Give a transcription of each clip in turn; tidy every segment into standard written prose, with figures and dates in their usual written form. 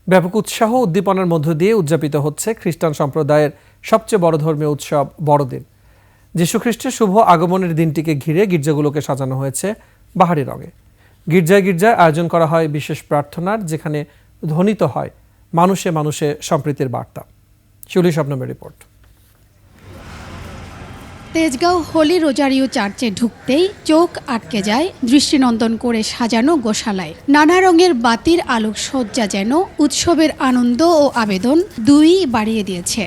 ব্যাপক উৎসাহ উদ্দীপনার মধ্য দিয়ে উদযাপিত হচ্ছে খ্রিস্টান সম্প্রদায়ের সবচেয়ে বড় ধর্মীয় উৎসব বড়দিন। যীশু খ্রিস্টের শুভ আগমনের দিনটিকে ঘিরে গির্জাগুলোকে সাজানো হয়েছে বাহারি রঙে। গির্জায় গির্জায় আয়োজন করা হয় বিশেষ প্রার্থনার, যেখানে ধ্বনিত হয় মানুষে মানুষে সম্প্রীতির বার্তা। শিউলি শবনমের রিপোর্ট। তেজগাঁও হোলি রোজারিও চার্চে ঢুকতেই চোখ আটকে যায় দৃষ্টিনন্দন করে সাজানো গোশালায়। নানা রঙের বাতির আলোকসজ্জা যেন উৎসবের আনন্দ ও আবেদন দুই বাড়িয়ে দিয়েছে।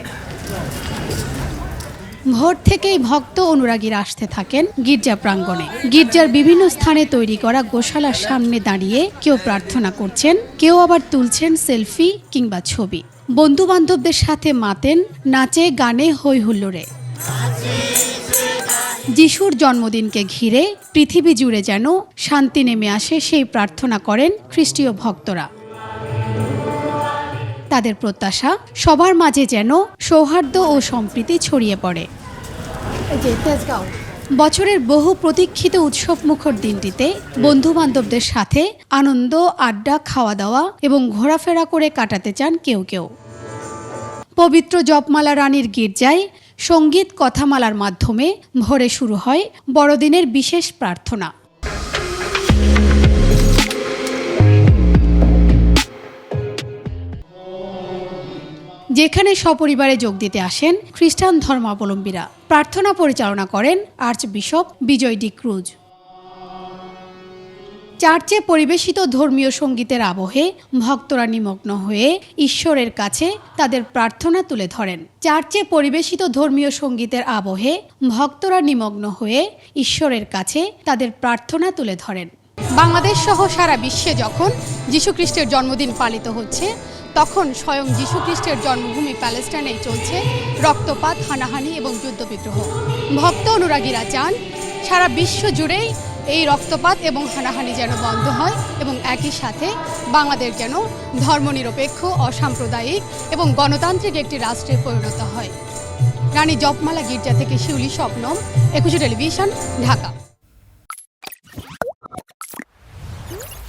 ভোর থেকেই ভক্ত অনুরাগীরা আসতে থাকেন গির্জা প্রাঙ্গণে। গির্জার বিভিন্ন স্থানে তৈরি করা গোশালার সামনে দাঁড়িয়ে কেউ প্রার্থনা করছেন, কেউ আবার তুলছেন সেলফি কিংবা ছবি। বন্ধু বান্ধবদের সাথে মাতেন নাচে গানে হৈ হুল্লোড়ে। যিশুর জন্মদিনকে ঘিরে পৃথিবী জুড়ে যেন শান্তি নেমে আসে, সেই প্রার্থনা করেন খ্রিস্টীয় ভক্তরা। তাদের প্রত্যাশা সবার মাঝে যেন সৌহার্দ্য ও সম্প্রীতি ছড়িয়ে পড়ে। বছরের বহু প্রতীক্ষিত উৎসবমুখর দিনটিতে বন্ধু বান্ধবদের সাথে আনন্দ, আড্ডা, খাওয়া দাওয়া এবং ঘোরাফেরা করে কাটাতে চান কেউ কেউ। পবিত্র জপমালা রানীর গির্জায় সঙ্গীত কথামালার মাধ্যমে ভোরে শুরু হয় বড়দিনের বিশেষ প্রার্থনা। যেখানে সপরিবারে যোগ দিতে আসেন খ্রিস্টান ধর্মাবলম্বীরা। প্রার্থনা পরিচালনা করেন আর্চবিশপ বিজয় ডি ক্রুজ। চার্চে পরিবেশিত ধর্মীয় সঙ্গীতের আবহে ভক্তরা নিমগ্ন হয়ে ঈশ্বরের কাছে তাদের প্রার্থনা তুলে ধরেন। চার্চে পরিবেশিত ধর্মীয় সঙ্গীতের আবহে ভক্তরা নিমগ্ন হয়ে ঈশ্বরের কাছে তাদের প্রার্থনা তুলে ধরেন। বাংলাদেশ সহ সারা বিশ্বে যখন যীশু খ্রিস্টের জন্মদিন পালিত হচ্ছে, তখন স্বয়ং যীশু খ্রিস্টের জন্মভূমি প্যালেস্টাইনেই চলছে রক্তপাত, হানাহানি এবং যুদ্ধবিগ্রহ। ভক্ত অনুরাগীরা চান সারা বিশ্ব জুড়েই এই রক্তপাত এবং হানাহানি যেন বন্ধ হয় এবং একই সাথে বাংলাদেশ যেন ধর্মনিরপেক্ষ, অসাম্প্রদায়িক এবং গণতান্ত্রিক একটি রাষ্ট্রে পরিণত হয়। রানী জপমালা গির্জা থেকে শিউলি শবনম, একুশে টেলিভিশন, ঢাকা।